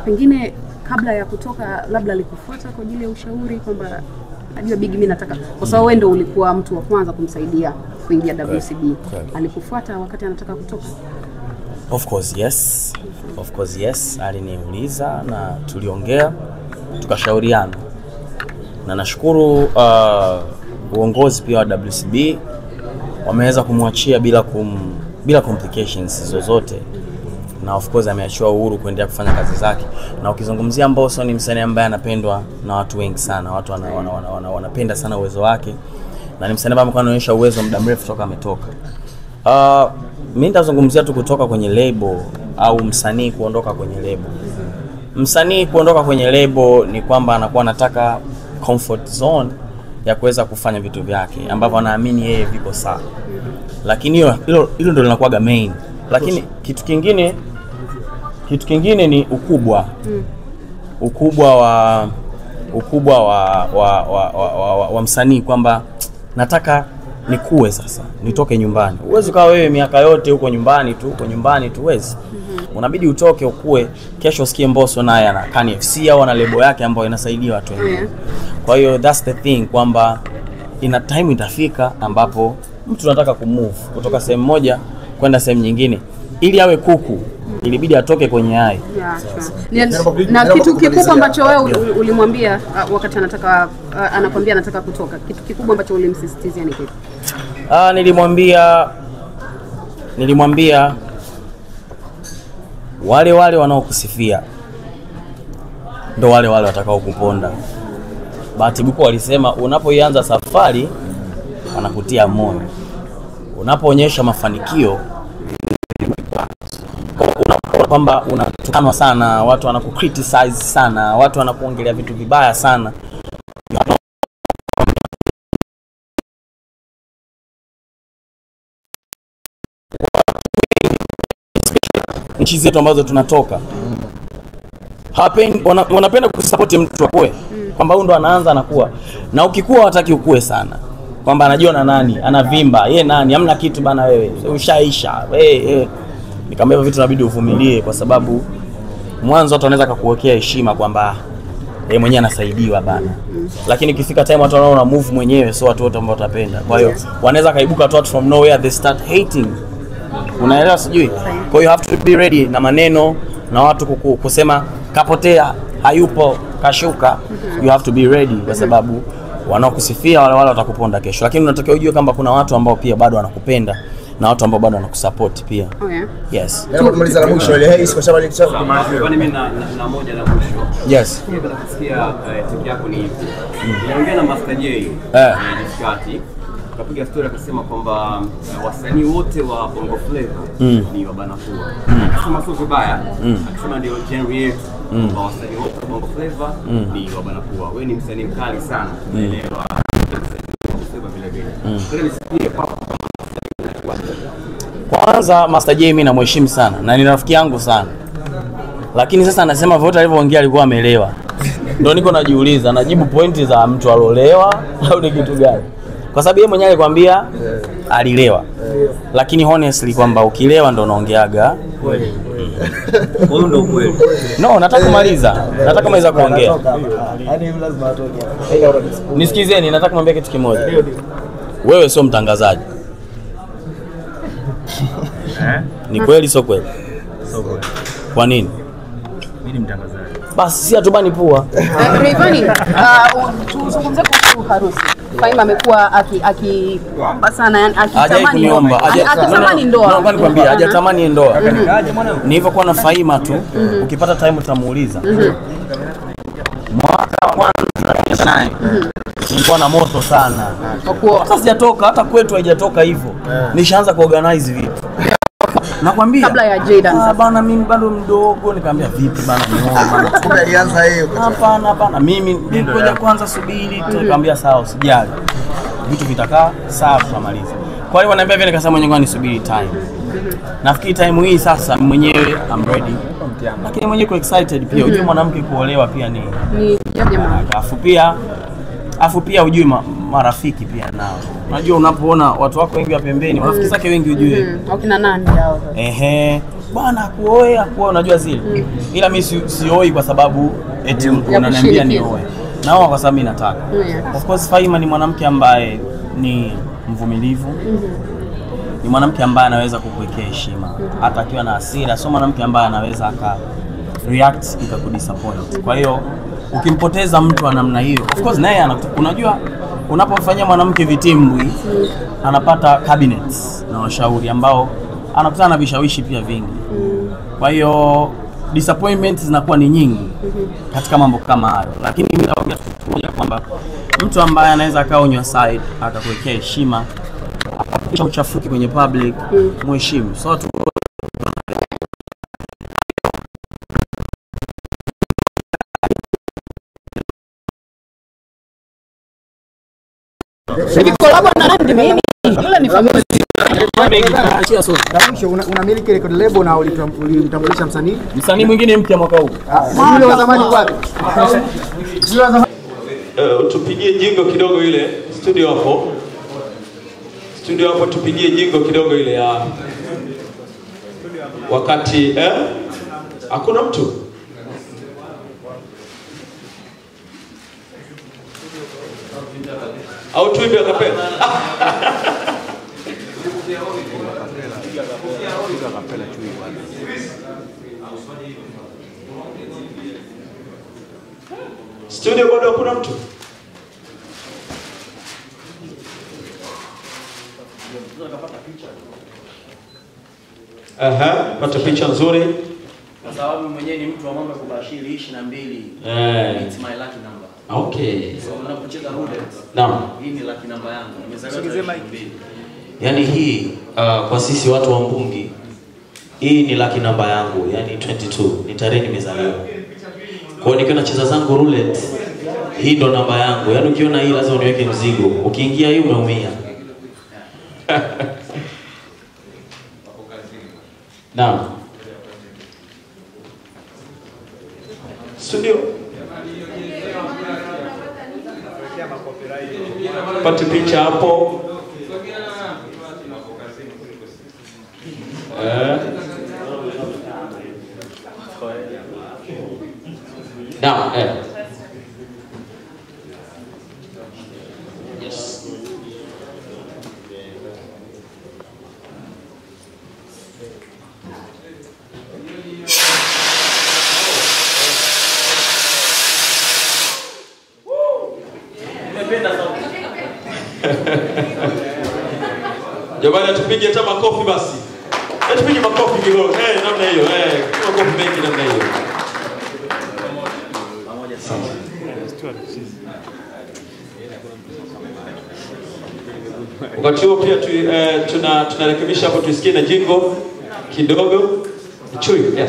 Pengine kabla ya kutoka labda alikufuata kwa ajili ya ushauri kwamba najua Big mimi nataka, kwa sababu wewe ndio ulikuwa mtu wa kwanza kumsaidia kuingia WCB. Alikufuata wakati anataka kutoka? Of course yes, aliniuliza na tuliongea, tukashauriana. Na nashukuru uongozi pia wa WCB wameweza kumwachia bila complications zozote. Na of course ameachiwa uhuru kuendelea kufanya kazi zake. Na ukizungumzia Mbosso ni msanii ambaye anapendwa na watu wengi sana. Watu wanapenda sana uwezo wake. Na ni msanii ambaye amekuwa anaonyesha uwezo muda mrefu toka ametoka. Mimi nitazungumzia tu kutoka kwenye label au msanii kuondoka kwenye label. Msanii kuondoka kwenye label ni kwamba anakuwa anataka comfort zone ya kuweza kufanya vitu vyake ambavyo anaamini yeye viko sawa. Lakini hilo ndio linakuwa main. Lakini kitu kingine ni ukubwa. Ukubwa wa msanii kwamba nataka nikue sasa, nitoke nyumbani. Uwezi kawa wewe miaka yote uko nyumbani tu uwezi. Unabidi utoke ukue, kesho usikie Mbosso naye ana Kani FC au ana lebo yake ambayo inasaidia watu wengine. Kwa hiyo that's the thing kwamba ina time itafika ambapo mtu anataka kumove kutoka sehemu moja kwenda sehemu nyingine. Ili awe kuku, ilibidi atoke kwenye hai. Na kitu kikubwa ambacho wewe ulimwambia wakati anakwambia anataka kutoka, kitu kikubwa ambacho ulimsisitizia ni kipi? Nilimwambia wale wanaokusifia ndo wale watakao kuponda. Bahati Buku walisema unapoianza safari wanakutia moyo. Unapoonyesha mafanikio kwamba unatukanwa sana, watu wanakukriticize sana, watu wanakuongelea vitu vibaya sana. Nchi zetu ambazo tunatoka wanapenda kusupport mtu akue, kwamba huyu ndo anaanza anakuwa. Na ukikua hataki ukue sana, kwamba anajiona nani, anavimba, yeye nani, hamna kitu bana wewe, ushaisha. Nikamwambia vitu inabidi uvumilie, kwa sababu mwanzo watu wanaweza kukuwekea heshima kwamba yeye mwenyewe anasaidiwa bana. Lakini ikifika time watu wanaona move mwenyewe, sio watu wote ambao watapenda. Kwa hiyo wanaweza kaibuka watu from nowhere, they start hating. Unaelewa sijui? Kwa hiyo you have to be ready na maneno na watu kusema kapotea, hayupo, kashuka. You have to be ready kwa sababu wanaokusifia wale watakuponda kesho. Lakini unatakiwa ujue kwamba kuna watu ambao pia bado wanakupenda na watu ambao bado wanakusupport pia. Yes. Tumaliza la mwisho ile hii kwa sababu kwani mimi na moja la mwisho. Yes. Nataka kusikia tiki yako ni ipi. Niongea na Master J. Diskati. Kapiga story akasema kwamba wasanii wote wa Bongo Flava ni wabanafua. Akasema sio vibaya. Akasema ndio genre yetu. Wasanii wote wa Bongo Flava ni wabanafua. Wewe ni msanii mkali sana. Unaelewa. Kwanza Master J mimi namheshimu sana na ni rafiki yangu sana. Lakini sasa anasema vote alivyoongea alikuwa ameelewa. Ndio niko najiuliza, najibu pointi za mtu alolewa au ni kitu gani? Kwa sababu yeye mwenyewe alikwambia alilewa. Lakini honestly kwamba ukilewa ndo unaongeaga kweli. Huo ndo kweli. No, nataka kumaliza kuongea. Yaani lazima atoke. Nisikizeni, nataka kumwambia kitu kimoja. Wewe sio mtangazaji. Ni kweli sio kweli? Sio kweli. Kwa nini? Mimi ni mtangazaji. Basi si atubani pua. Rayvanny, tuzungumzie kuhusu harusi. Faima amekuwa akiomba sana, akitamani ndoa. Naomba nikwambie, hajatamani ndoa. Ni hivyo kwa na Faima tu, ukipata time utamuuliza. Mwaka wa kwanza naye nilikuwa na moto sana. Sasa sijatoka, hata kwetu haijatoka hivyo. Nishaanza kuorganize vitu. Nakwambia kabla ya Jaydan bana, mimi bado mdogo. Nikamwambia vipi bana, niomba. Kumbe alianza hiyo. Hapana, mimi nilikuja kwanza, subiri. Nikamwambia sawa, usijali, vitu vitakaa sawa, tutamaliza. Kwa hiyo wananiambia vile, nikasema mwenyewe nisubiri time. Nafikiri time hii sasa mwenyewe I'm ready. Lakini mwenyewe ko excited pia. Unajua mwanamke kuolewa pia ni jamaa. Afu pia ujue marafiki pia nao. Unajua unapoona watu wako wengi wa pembeni, marafiki zake wengi ujue. Wakina nani hao? bwana kuoe, unajua zile. Ila mimi sioi kwa sababu eti unaniambia nioe. Naoa kwa sababu mimi nataka. Of course Faima ni mwanamke ambaye ni mvumilivu. Ni mwanamke ambaye anaweza kukuwekea heshima hata akiwa na hasira. Sio mwanamke ambaye anaweza aka react ikakudisappoint. Kwa hiyo ukimpoteza mtu wa namna hiyo, of course naye unajua unapomfanyia mwanamke vitimbwi anapata cabinets na washauri ambao anakutana na vishawishi pia vingi. Kwa hiyo disappointments zinakuwa ni nyingi katika mambo kama hayo. Lakini mimi naomba tumoja kwamba mtu ambaye anaweza kaa on your side akakuwekea heshima, kisha uchafuki kwenye public, mheshimu. So tu Hivi collab na nani mimi? Yule ni famous. Unamiliki record label na ulimtambulisha msanii mwingine mpya mwaka huu. Yule wa zamani wapi? Yule wa zamani. Tupigie jingo kidogo ile studio hapo. Studio hapo tupigie jingo kidogo ile ya wakati hakuna mtu. Au tuimbe akapela. Studio bado hakuna mtu. Pata picha nzuri. Kwa sababu mwenyewe ni mtu wa mambo ya kubashiri 22. It's my lucky number. Okay. So unapocheza roulette. Naam. Hii ni lucky number yangu. Nimezaliwa 22. Yaani hii kwa sisi watu wa Mbungi hii ni lucky number yangu, yani 22. Ni tarehe nimezaliwa. Kwa nikiwa nacheza zangu roulette, hii ndo namba yangu. Yaani ukiona hii lazima uniweke mzigo. Ukiingia hii umeumia. Naam. Studio. Pati picha hapo. Naam, Yes. Jamani tupige hata makofi basi. Tupige makofi kidogo. Namna hiyo. Makofi mengi namna hiyo. Pamoja sana. Wakati huo pia tunarekebisha hapo tusikie na jingo kidogo. Chui. Yes.